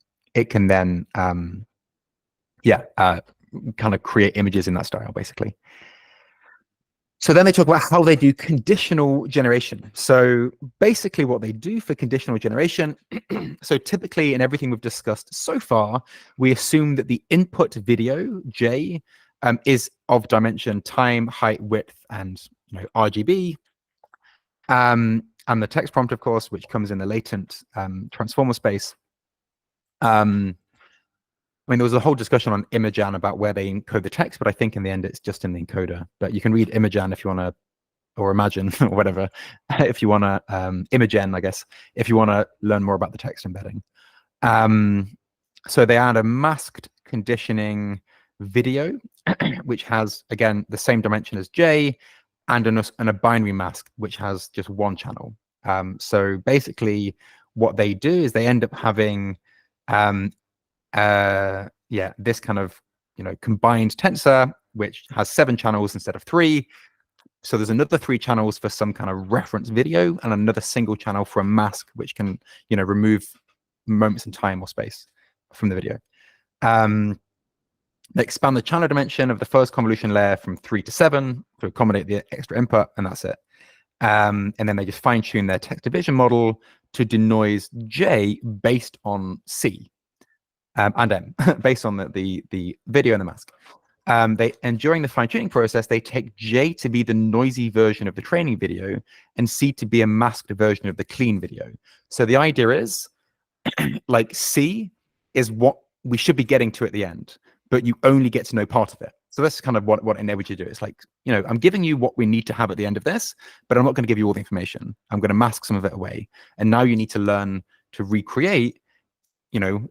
A: of create images in that style, basically. So then they talk about how they do conditional generation. So basically what they do for conditional generation, so typically in everything we've discussed so far, we assume that the input video, J, is of dimension time, height, width, and RGB. And the text prompt, of course, which comes in the latent transformer space. There was a whole discussion on Imagen about where they encode the text, but I think in the end it's just in the encoder. But you can read Imagen if you want to, or Imagine, or whatever, if you want to, Imagen, I guess, if you want to learn more about the text embedding. So they add a masked conditioning video, which has, again, the same dimension as J, and a binary mask, which has just one channel. So basically what they do is they end up having this kind of combined tensor, which has 7 channels instead of 3. So there's another 3 channels for some kind of reference video, and another single channel for a mask, which can remove moments in time or space from the video. They expand the channel dimension of the first convolution layer from 3 to 7 to accommodate the extra input, and that's it. And then they just fine-tune their text division model to denoise J based on C. And M, based on the video and the mask. And during the fine-tuning process, they take J to be the noisy version of the training video and C to be a masked version of the clean video. So the idea is, C is what we should be getting to at the end, but you only get to know part of it. So that's kind of what enables you to do. It's like, I'm giving you what we need to have at the end of this, but I'm not going to give you all the information. I'm going to mask some of it away. And now you need to learn to recreate,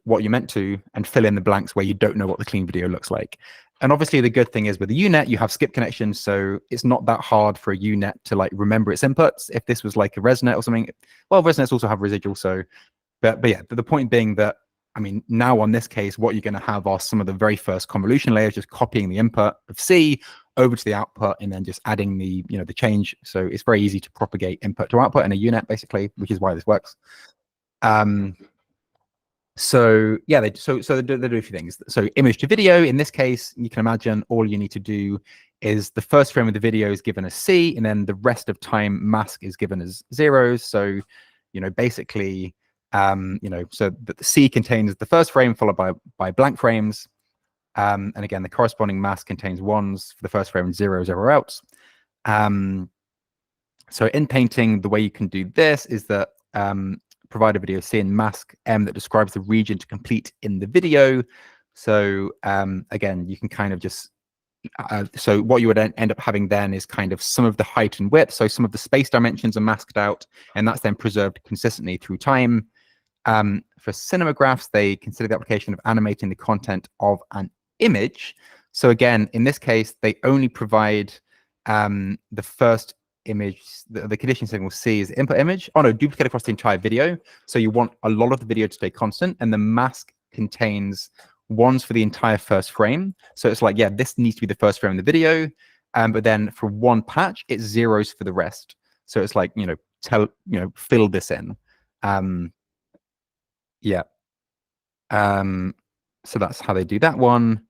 A: what you meant to, and fill in the blanks where you don't know what the clean video looks like. And obviously the good thing is with the UNet, you have skip connections. So it's not that hard for a UNet to like remember its inputs. If this was like a ResNet or something, well, ResNets also have residual. So, but yeah, the point being that, I mean, now on this case, what you're going to have are some of the very first convolution layers, just copying the input of C over to the output and then just adding the, the change. So it's very easy to propagate input to output in a UNet, basically, which is why this works. So yeah, they do a few things. So image to video, in this case, you can imagine all you need to do is the first frame of the video is given as C, and then the rest of time mask is given as zeros. So, basically, so the C contains the first frame followed by blank frames. And again, the corresponding mask contains ones for the first frame and zeros everywhere else. So in painting, the way you can do this is that provide a video C and mask M that describes the region to complete in the video. So again, you can kind of just, so what you would end up having then is kind of some of the height and width. So some of the space dimensions are masked out, and that's then preserved consistently through time. For cinemagraphs, they consider the application of animating the content of an image. So again, in this case, they only provide the first image, the condition signal C is the input image. Oh no, duplicate across the entire video. So you want a lot of the video to stay constant, and the mask contains ones for the entire first frame. So it's like, yeah, this needs to be the first frame of the video. But then for one patch, it's zeros for the rest. So it's like, fill this in. Yeah. So that's how they do that one.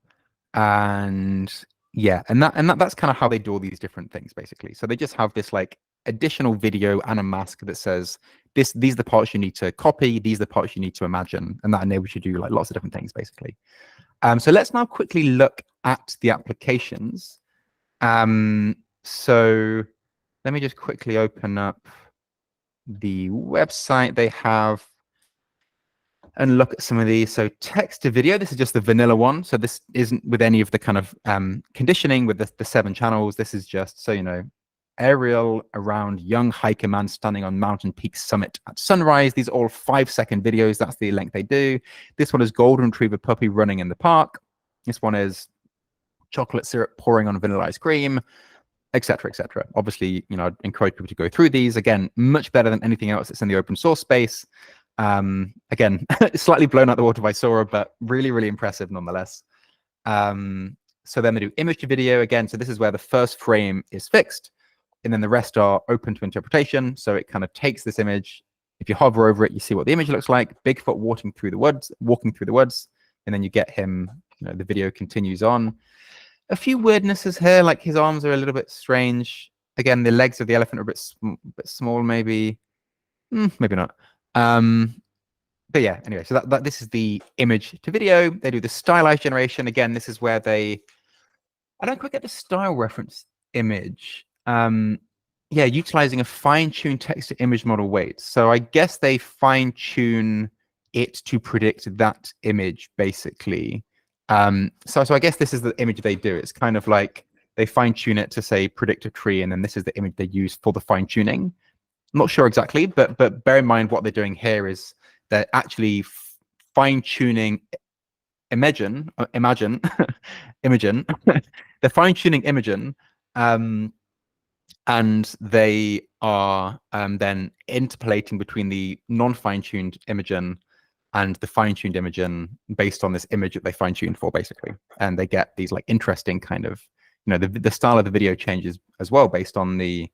A: And yeah, and that's kind of how they do all these different things, basically. So they just have this like additional video and a mask that says these are the parts you need to copy, these are the parts you need to imagine, and that enables you to do like lots of different things, basically. So let's now quickly look at the applications. So let me just quickly open up the website they have and look at some of these. So text to video, this is just the vanilla one. So this isn't with any of the kind of conditioning with the 7 channels. This is just, so Ariel around young hiker man standing on mountain peak summit at sunrise. These are all 5-second videos. That's the length they do. This one is golden retriever puppy running in the park. This one is chocolate syrup pouring on vanilla ice cream, etc., etc. Obviously, I'd encourage people to go through these. Again, much better than anything else that's in the open source space. Again, slightly blown out the water by Sora, but really, really impressive nonetheless. So then they do image to video again. So this is where the first frame is fixed, and then the rest are open to interpretation. So it kind of takes this image. If you hover over it, you see what the image looks like. Bigfoot walking through the woods, and then you get him. The video continues on. A few weirdnesses here, like his arms are a little bit strange. Again, the legs of the elephant are a bit small, maybe. Maybe not. But yeah, anyway, so this is the image to video. They do the stylized generation. Again, this is where I don't quite get the style reference image. Yeah, utilizing a fine-tuned text to image model weights. So I guess they fine-tune it to predict that image, basically. So I guess this is the image they do. It's kind of like they fine-tune it to say predict a tree, and then this is the image they use for the fine-tuning. I'm not sure exactly, but bear in mind what they're doing here is they're actually fine-tuning Imogen. They're fine-tuning Imogen, and they are then interpolating between the non-fine-tuned Imogen and the fine-tuned Imogen based on this image that they fine-tuned for, basically. And they get these like interesting kind of, the style of the video changes as well based on the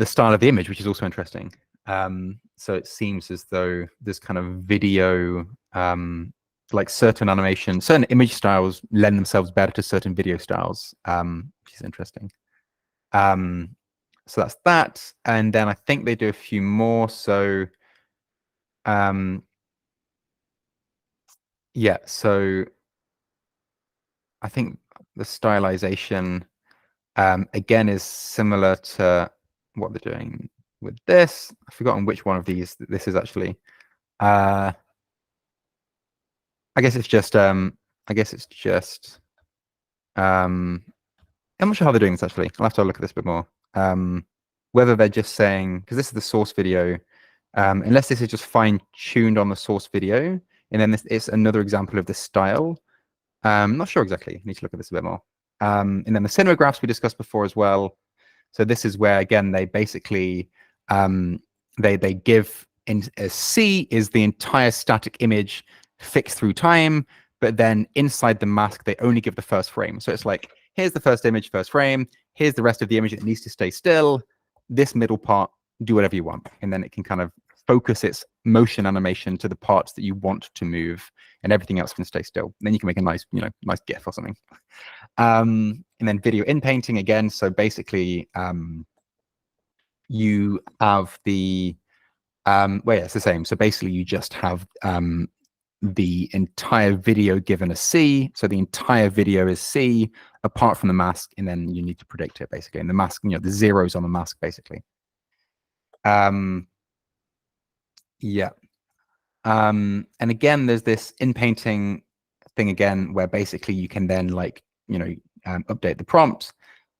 A: style of the image, which is also interesting. So it seems as though this kind of video, like certain animation, certain image styles lend themselves better to certain video styles, which is interesting. So that's that. And then I think they do a few more. So yeah, so I think the stylization again is similar to what they're doing with this. I've forgotten which one of these this is actually. I guess it's just I guess it's just, I'm not sure how they're doing this actually. I'll have to look at this a bit more. Whether they're just saying, because this is the source video, unless this is just fine-tuned on the source video, and then it's another example of this style. Not sure exactly. I need to look at this a bit more. And then the cinema graphs we discussed before as well. So this is where, again, they basically, they give in a C is the entire static image fixed through time, but then inside the mask, they only give the first frame. So it's like, here's the first image, first frame. Here's the rest of the image that needs to stay still. This middle part, do whatever you want. And then it can kind of focus its motion animation to the parts that you want to move, and everything else can stay still. And then you can make a nice, nice GIF or something. And then video in painting again. So basically, you have the, well, yeah, it's the same. So basically, you just have the entire video given a C. So the entire video is C apart from the mask, and then you need to predict it basically. And the mask, the zeros on the mask basically. Yeah. And again, there's this in painting thing again, where basically you can then update the prompt,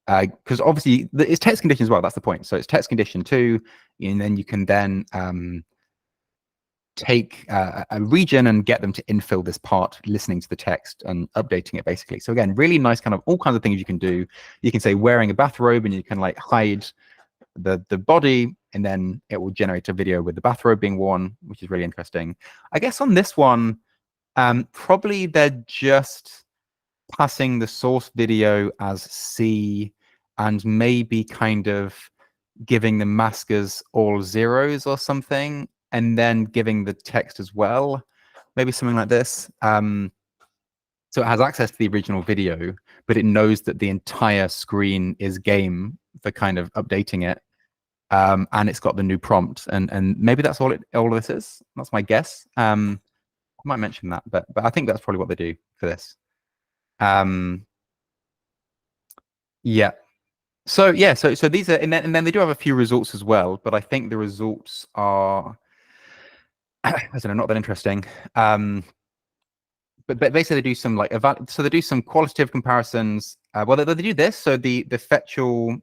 A: because obviously it's text condition as well. That's the point. So it's text condition too, and then you can then take a region and get them to infill this part, listening to the text and updating it basically. So again, really nice kind of all kinds of things you can do. You can say wearing a bathrobe, and you can hide the body, and then it will generate a video with the bathrobe being worn, which is really interesting. I guess on this one, probably they're just passing the source video as C and maybe kind of giving the maskers all zeros or something, and then giving the text as well, maybe something like this. So it has access to the original video, but it knows that the entire screen is game for kind of updating it. And it's got the new prompt, and maybe that's all of this is. That's my guess. I might mention that, but I think that's probably what they do for this. Yeah. So yeah, so these are, and then they do have a few results as well, but I think the results are, I don't know, not that interesting. But basically they do some so they do some qualitative comparisons. Well, they do this. So the Fetchel,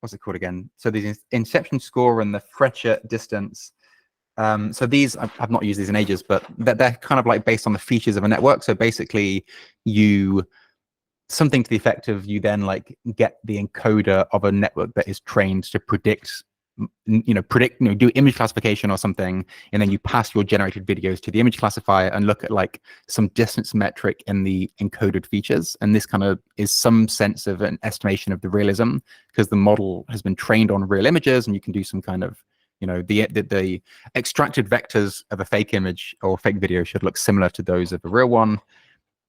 A: what's it called again? So the inception score and the Frechet distance. So these, I've not used these in ages, but they're kind of based on the features of a network. So basically something to the effect of you then get the encoder of a network that is trained to predict, do image classification or something, and then you pass your generated videos to the image classifier and look at some distance metric in the encoded features. And this kind of is some sense of an estimation of the realism, because the model has been trained on real images, and you can do some kind of, the extracted vectors of a fake image or fake video should look similar to those of a real one.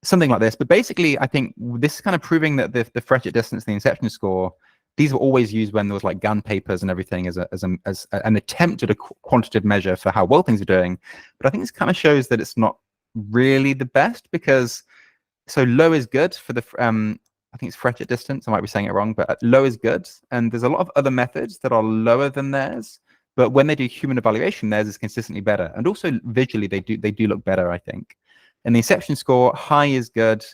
A: Something like this. But basically, I think this is kind of proving that the Frechet distance and the inception score, these were always used when there was GAN papers and everything as an attempt at a quantitative measure for how well things are doing. But I think this kind of shows that it's not really the best, because so low is good for the I think it's Frechet distance. I might be saying it wrong, but low is good. And there's a lot of other methods that are lower than theirs. But when they do human evaluation, theirs is consistently better. And also visually, they do look better, I think. And the inception score, high is good,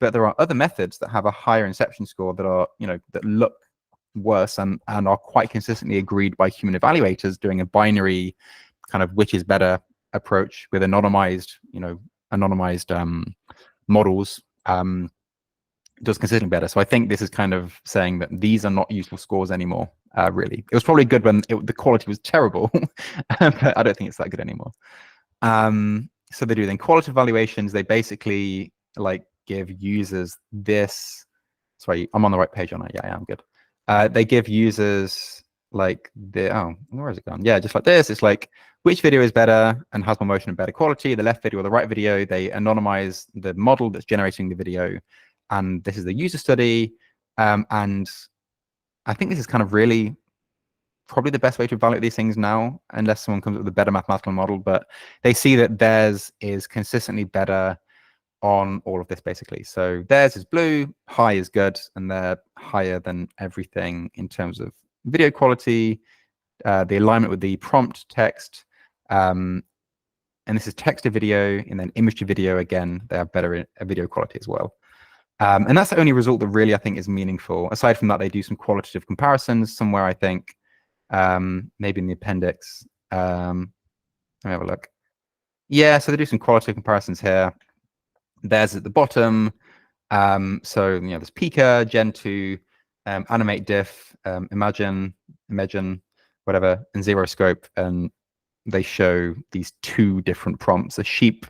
A: but there are other methods that have a higher inception score that are, that look worse and are quite consistently agreed by human evaluators doing a binary kind of which is better approach with anonymized models, does consistently better. So I think this is kind of saying that these are not useful scores anymore, really. It was probably good when the quality was terrible, but I don't think it's that good anymore. So they do then qualitative evaluations. They basically give users this. Sorry, I'm on the right page, aren't I? Yeah, I'm good. They give users where has it gone? Yeah, just like this. It's which video is better and has more motion and better quality, the left video or the right video. They anonymize the model that's generating the video, and this is the user study. And I think this is kind of really probably the best way to evaluate these things now, unless someone comes up with a better mathematical model. But they see that theirs is consistently better on all of this, basically. So theirs is blue, high is good, and they're higher than everything in terms of video quality, the alignment with the prompt text, and this is text to video, and then image to video. Again, they have better video quality as well. And that's the only result that really I think is meaningful. Aside from that, they do some qualitative comparisons somewhere, I think, maybe in the appendix. Let me have a look. Yeah, so they do some qualitative comparisons here. There's at the bottom. So there's Pika, Gen 2, Animate Diff, Imagine, whatever, and Zero Scope, and they show these two different prompts: a sheep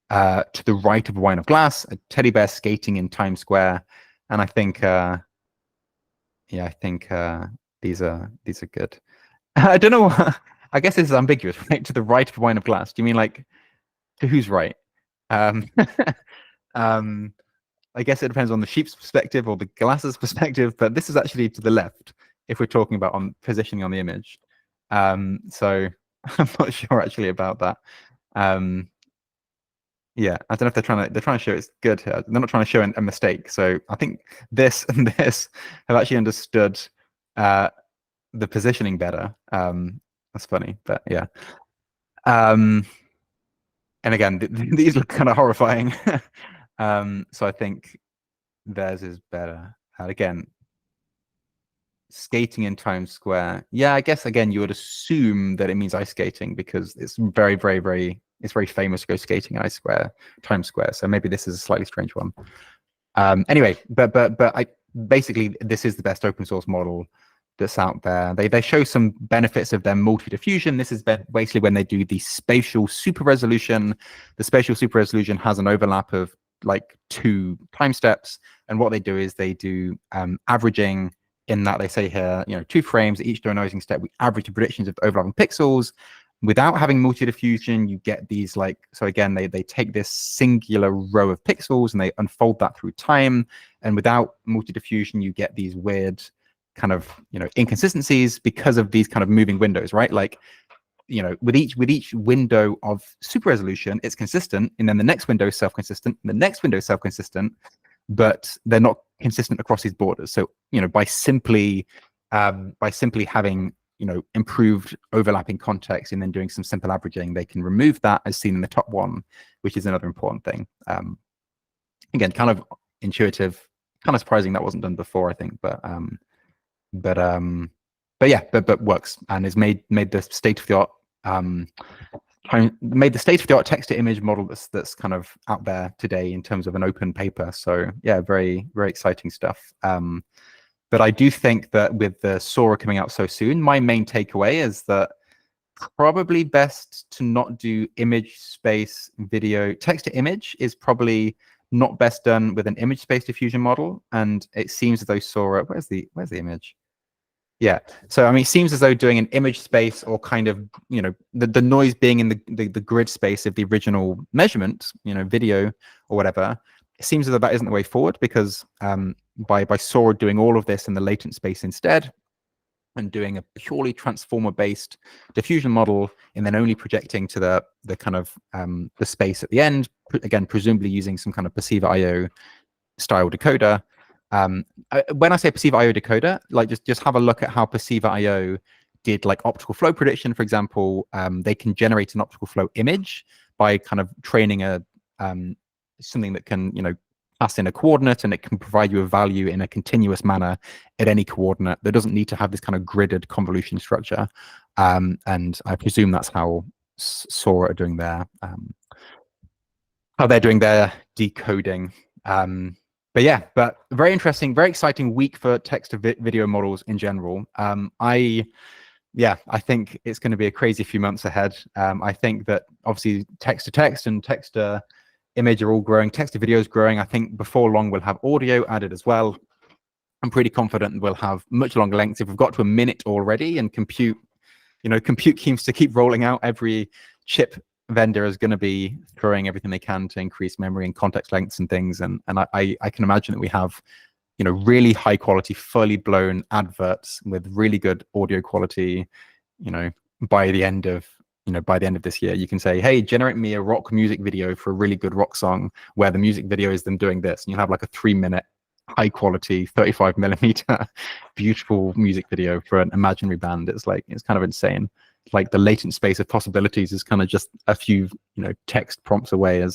A: to the right of a wine of glass, a teddy bear skating in Times Square, and I think, yeah, I think these are good. I don't know. I guess this is ambiguous, right? To the right of a wine of glass. Do you mean like to who's right? I guess it depends on the sheep's perspective or the glass's perspective, but this is actually to the left if we're talking about on positioning on the image. So I'm not sure actually about that. Yeah, I don't know if they're trying to show it's good here. They're not trying to show a mistake. So I think this and this have actually understood the positioning better. That's funny, but yeah. And again, these look kind of horrifying. So I think theirs is better. Again, skating in Times Square. Yeah, I guess again you would assume that it means ice skating because it's very famous to go skating in Times Square. So maybe this is a slightly strange one. Anyway, but I basically this is the best open source model that's out there. They show some benefits of their multi-diffusion. This is basically when they do the spatial super resolution. The spatial super resolution has an overlap of like 2 time steps, and what they do is they do averaging, in that they say here, 2 frames, each denoising step, we average the predictions of overlapping pixels. Without having multi-diffusion, you get these so again, they take this singular row of pixels and they unfold that through time. And without multi-diffusion, you get these weird kind of, inconsistencies because of these kind of moving windows, right? Like, with each window of super resolution, it's consistent, and then the next window is self-consistent, and the next window is self-consistent, but they're not consistent across these borders. So, by simply having, improved overlapping context and then doing some simple averaging, they can remove that, as seen in the top one, which is another important thing. Again, kind of intuitive, kind of surprising that wasn't done before, I think, but yeah, but works and is made the state of the art text to image model that's kind of out there today in terms of an open paper. So yeah, very exciting stuff. But I do think that with the SORA coming out so soon, my main takeaway is that probably best to not do image space video. Text to image is probably not best done with an image space diffusion model, and it seems as though SORA, where's the image? Yeah, so I mean, it seems as though doing an image space, or kind of, the noise being in the grid space of the original measurement, video or whatever, it seems as though that isn't the way forward, because by SORA doing all of this in the latent space instead, and doing a purely transformer-based diffusion model, and then only projecting to the kind of the space at the end, again, presumably using some kind of perceiver IO style decoder. When I say perceiver IO decoder, like just have a look at how perceiver IO did like optical flow prediction, for example. They can generate an optical flow image by kind of training a something that can, pass in a coordinate, and it can provide you a value in a continuous manner at any coordinate that doesn't need to have this kind of gridded convolution structure. And I presume that's how SORA are doing how they're doing their decoding. But yeah, very interesting, very exciting week for text to video models in general. I think it's going to be a crazy few months ahead. I think that obviously text to text and text to image are all growing. Text to video is growing. I think before long we'll have audio added as well. I'm pretty confident we'll have much longer lengths. If we've got to a minute already, and compute seems to keep rolling out, every chip vendor is going to be throwing everything they can to increase memory and context lengths and things, and I can imagine that we have really high quality, fully blown adverts with really good audio quality. By the end of this year, you can say, hey, generate me a rock music video for a really good rock song, where the music video is them doing this, and you'll have like a 3-minute high quality 35mm beautiful music video for an imaginary band. It's kind of insane. like the latent space of possibilities is kind of just a few, text prompts away.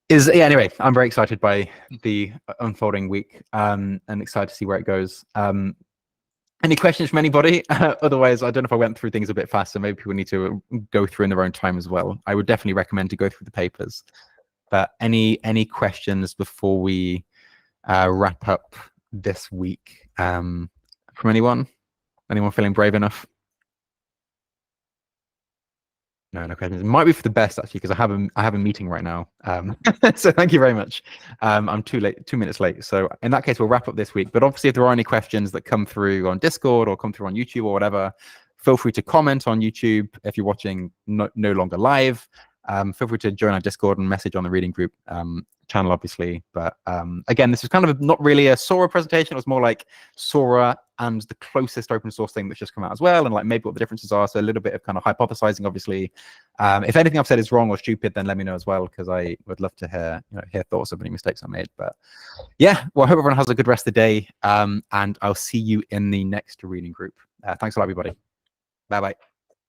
A: Yeah, anyway, I'm very excited by the unfolding week, and excited to see where it goes. Any questions from anybody? Otherwise, I don't know if I went through things a bit fast, so maybe people need to go through in their own time as well. I would definitely recommend to go through the papers. But any questions before we wrap up this week from anyone? Anyone feeling brave enough? No questions. It might be for the best actually, because I have a meeting right now. So thank you very much. I'm 2 minutes late. So in that case, we'll wrap up this week. But obviously, if there are any questions that come through on Discord or come through on YouTube or whatever, feel free to comment on YouTube if you're watching no longer live. Feel free to join our Discord and message on the reading group channel, obviously. But again, this is kind of not really a SORA presentation. It was more like SORA and the closest open source thing that's just come out as well, and like maybe what the differences are. So a little bit of kind of hypothesizing, obviously. If anything I've said is wrong or stupid, then let me know as well, because I would love to hear thoughts of any mistakes I made. But yeah, well, I hope everyone has a good rest of the day, and I'll see you in the next reading group. Thanks a lot, everybody. Bye-bye.